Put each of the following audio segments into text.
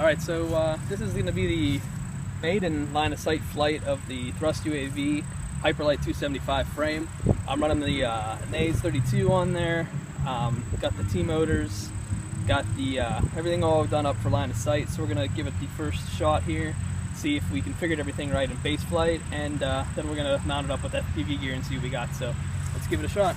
Alright, so this is going to be the maiden line-of-sight flight of the thrust UAV HyperLite 275 frame. I'm running the AS32 on there, got the T-motors, got the everything all done up for line-of-sight, so we're going to give it the first shot here, see if we configured everything right in base flight, and then we're going to mount it up with FPV gear and see what we got, so let's give it a shot.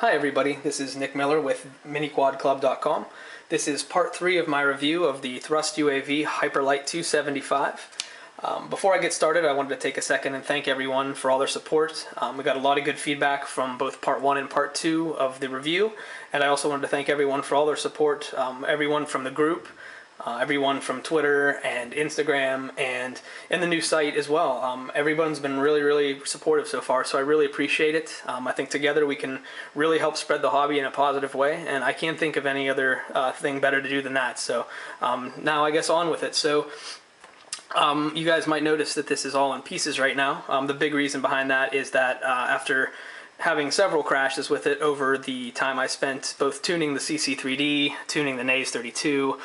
Hi everybody, this is Nick Miller with MiniQuadClub.com. This is part 3 of my review of the Thrust UAV HyperLite 275. Before I get started, I wanted to take a second and thank everyone for all their support. We got a lot of good feedback from both part 1 and part 2 of the review, and I also wanted to thank everyone for all their support, everyone from the group, everyone from Twitter and Instagram and in the new site as well. Everyone's been really supportive so far, so I really appreciate it. I think together we can really help spread the hobby in a positive way, and I can't think of any other thing better to do than that. So now I guess on with it. So you guys might notice that this is all in pieces right now. The big reason behind that is that after having several crashes with it over the time I spent both tuning the CC3D, tuning the AS32,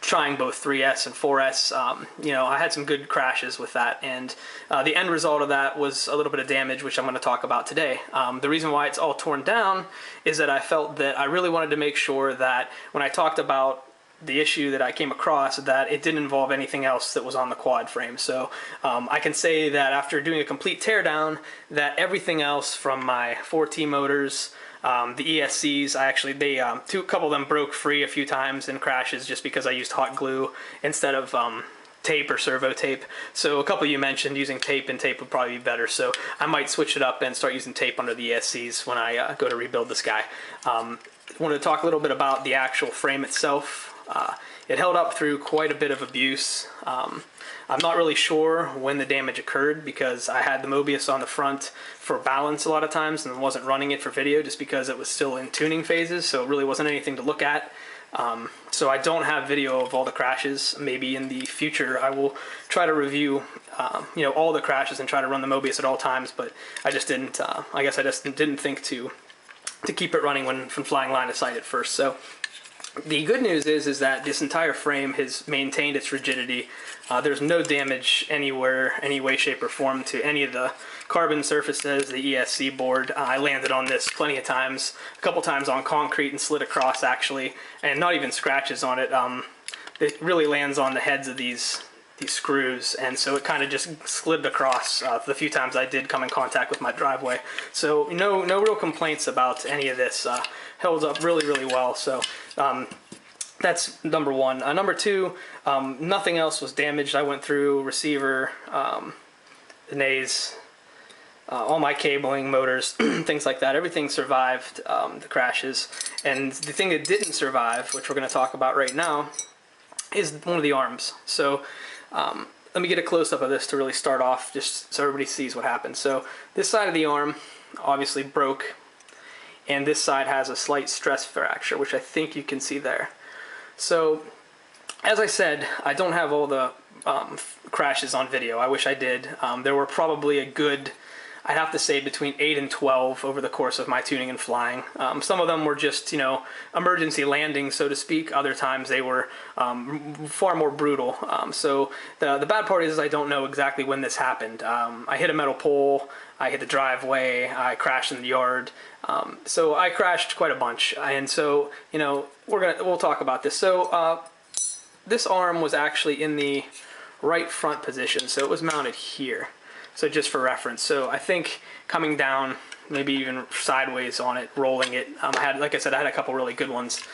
trying both 3S and 4S, you know, I had some good crashes with that, and the end result of that was a little bit of damage, which I'm going to talk about today. The reason why it's all torn down is that I felt that I really wanted to make sure that when I talked about the issue that I came across, that it didn't involve anything else that was on the quad frame. So I can say that after doing a complete teardown, that everything else from my 4T motors, the ESCs, a couple of them broke free a few times in crashes just because I used hot glue instead of tape or servo tape. So a couple of you mentioned using tape, and tape would probably be better. So I might switch it up and start using tape under the ESCs when I go to rebuild this guy. I wanted to talk a little bit about the actual frame itself. It held up through quite a bit of abuse. I'm not really sure when the damage occurred because I had the Mobius on the front for balance a lot of times and wasn't running it for video just because it was still in tuning phases, so it really wasn't anything to look at. So I don't have video of all the crashes. Maybe in the future I will try to review you know, all the crashes and try to run the Mobius at all times, but I just didn't, I guess I just didn't think to keep it running when from flying line of sight at first. So the good news is that this entire frame has maintained its rigidity. There's no damage anywhere, any way, shape, or form to any of the carbon surfaces, the ESC board. I landed on this plenty of times, a couple times on concrete and slid across actually, and not even scratches on it. It really lands on the heads of these screws, and so it kind of just slid across the few times I did come in contact with my driveway. So no real complaints about any of this. Held up really well. So that's number one. Number two, nothing else was damaged. I went through receiver, the nays, all my cabling, motors, things like that. Everything survived the crashes. And the thing that didn't survive, which we're going to talk about right now, is one of the arms. So let me get a close-up of this to really start off, just so everybody sees what happened. So this side of the arm obviously broke, and this side has a slight stress fracture, which I think you can see there. So as I said, I don't have all the crashes on video. I wish I did. There were probably a good, I'd have to say, between 8 and 12 over the course of my tuning and flying. Some of them were just, you know, emergency landings, so to speak. Other times they were far more brutal. So the bad part is I don't know exactly when this happened. I hit a metal pole, I hit the driveway, I crashed in the yard. So I crashed quite a bunch, and so, you know, we'll talk about this. So this arm was actually in the right front position, so it was mounted here. So just for reference, so I think coming down, maybe even sideways on it, rolling it, like I said, I had a couple really good ones.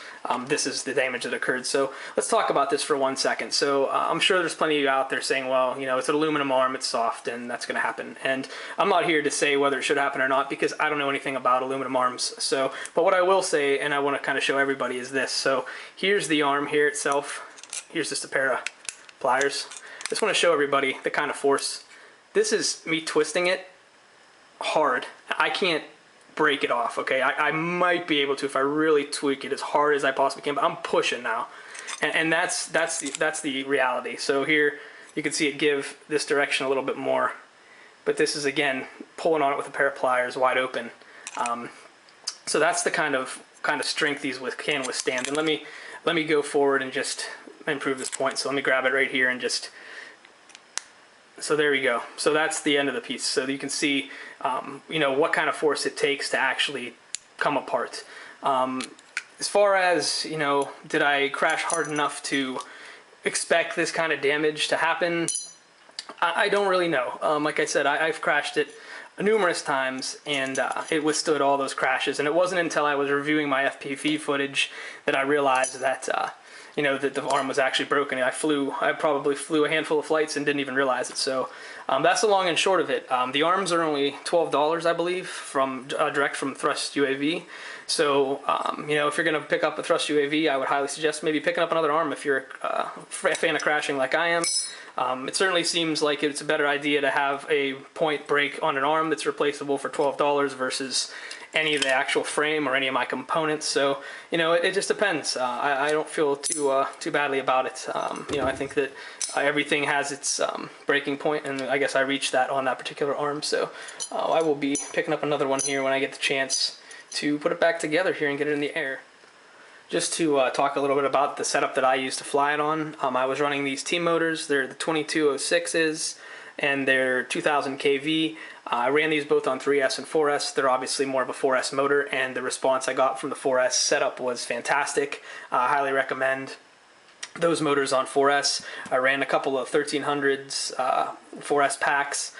This is the damage that occurred. So let's talk about this for 1 second. So I'm sure there's plenty of you out there saying, well, you know, it's an aluminum arm, it's soft, and that's going to happen. And I'm not here to say whether it should happen or not because I don't know anything about aluminum arms. So, but what I will say, and I want to kind of show everybody, is this. So here's the arm here itself. Here's just a pair of pliers. I just want to show everybody the kind of force. This is me twisting it hard. I can't break it off, okay? I might be able to if I really tweak it as hard as I possibly can, but I'm pushing now. And that's the reality. So here you can see it give this direction a little bit more. But this is, again, pulling on it with a pair of pliers wide open. So that's the kind of strength these can withstand. And let me go forward and just improve this point. So let me grab it right here and just... So there we go. So that's the end of the piece. So you can see, you know, what kind of force it takes to actually come apart. As far as, you know, did I crash hard enough to expect this kind of damage to happen? I don't really know. Like I said, I've crashed it numerous times, and it withstood all those crashes. And it wasn't until I was reviewing my FPV footage that I realized that you know, that the arm was actually broken. I probably flew a handful of flights and didn't even realize it. So that's the long and short of it. The arms are only $12, I believe, from direct from Thrust UAV. So you know, if you're going to pick up a Thrust UAV, I would highly suggest maybe picking up another arm if you're a fan of crashing like I am. It certainly seems like it's a better idea to have a point break on an arm that's replaceable for $12 versus any of the actual frame or any of my components. So, you know, it just depends. I don't feel too badly about it. You know, I think that everything has its breaking point, and I guess I reached that on that particular arm. So I will be picking up another one here when I get the chance to put it back together here and get it in the air. Just to talk a little bit about the setup that I use to fly it on, I was running these T motors. They're the 2206s, and they're 2000 kV. I ran these both on 3S and 4S. They're obviously more of a 4S motor, and the response I got from the 4S setup was fantastic. I highly recommend those motors on 4S. I ran a couple of 1300s 4S packs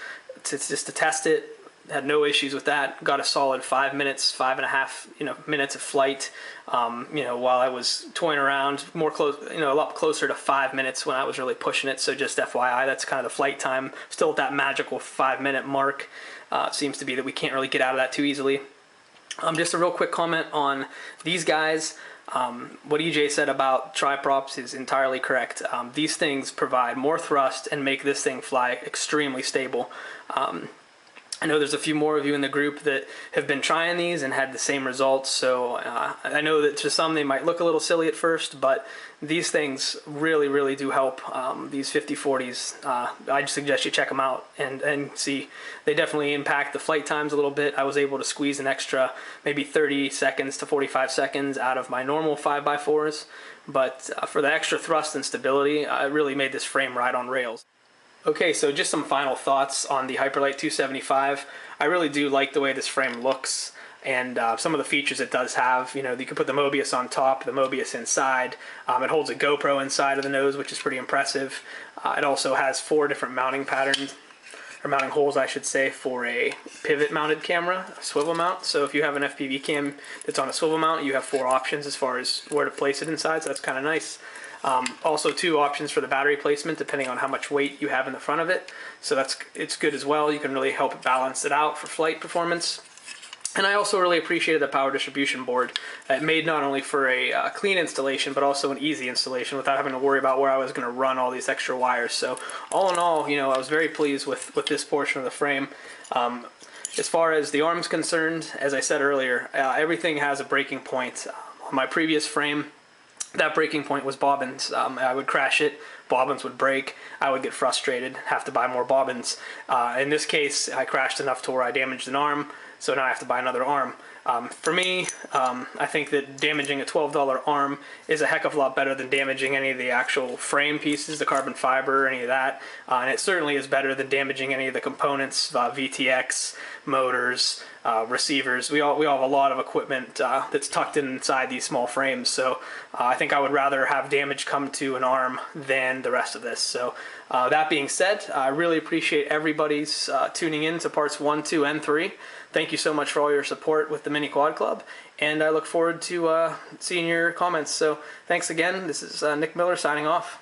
just to test it. Had no issues with that. Got a solid 5 minutes, 5.5 minutes of flight. You know, while I was toying around, a lot closer to 5 minutes when I was really pushing it. So just FYI, that's kind of the flight time. Still at that magical 5-minute mark. It seems to be that we can't really get out of that too easily. Just a real quick comment on these guys. What EJ said about tri-props is entirely correct. These things provide more thrust and make this thing fly extremely stable. I know there's a few more of you in the group that have been trying these and had the same results, so I know that to some they might look a little silly at first, but these things really do help. These 50-40s, I'd suggest you check them out and see. They definitely impact the flight times a little bit. I was able to squeeze an extra maybe 30 seconds to 45 seconds out of my normal 5x4s, but for the extra thrust and stability, I really made this frame ride on rails. Okay, so just some final thoughts on the HyperLite 275. I really do like the way this frame looks and some of the features it does have. You know, you can put the Mobius on top, the Mobius inside. It holds a GoPro inside of the nose, which is pretty impressive. It also has 4 different mounting patterns, or mounting holes, I should say, for a pivot-mounted camera, a swivel mount. So if you have an FPV cam that's on a swivel mount, you have 4 options as far as where to place it inside, so that's kind of nice. Also 2 options for the battery placement depending on how much weight you have in the front of it, so it's good as well. You can really help balance it out for flight performance. And I also really appreciated the power distribution board. It made not only for a clean installation but also an easy installation without having to worry about where I was going to run all these extra wires. So all in all, you know, I was very pleased with this portion of the frame. As far as the arm's concerned, as I said earlier, everything has a breaking point. On my previous frame, that breaking point was bobbins. I would crash it, bobbins would break, I would get frustrated, have to buy more bobbins. In this case, I crashed enough to where I damaged an arm, so now I have to buy another arm. For me, I think that damaging a $12 arm is a heck of a lot better than damaging any of the actual frame pieces, the carbon fiber, any of that. And it certainly is better than damaging any of the components, VTX, motors, receivers. We all have a lot of equipment that's tucked inside these small frames. So I think I would rather have damage come to an arm than the rest of this. So that being said, I really appreciate everybody's tuning in to parts 1, 2, and 3. Thank you so much for all your support with the Mini Quad Club, and I look forward to seeing your comments. So thanks again. This is Nick Miller signing off.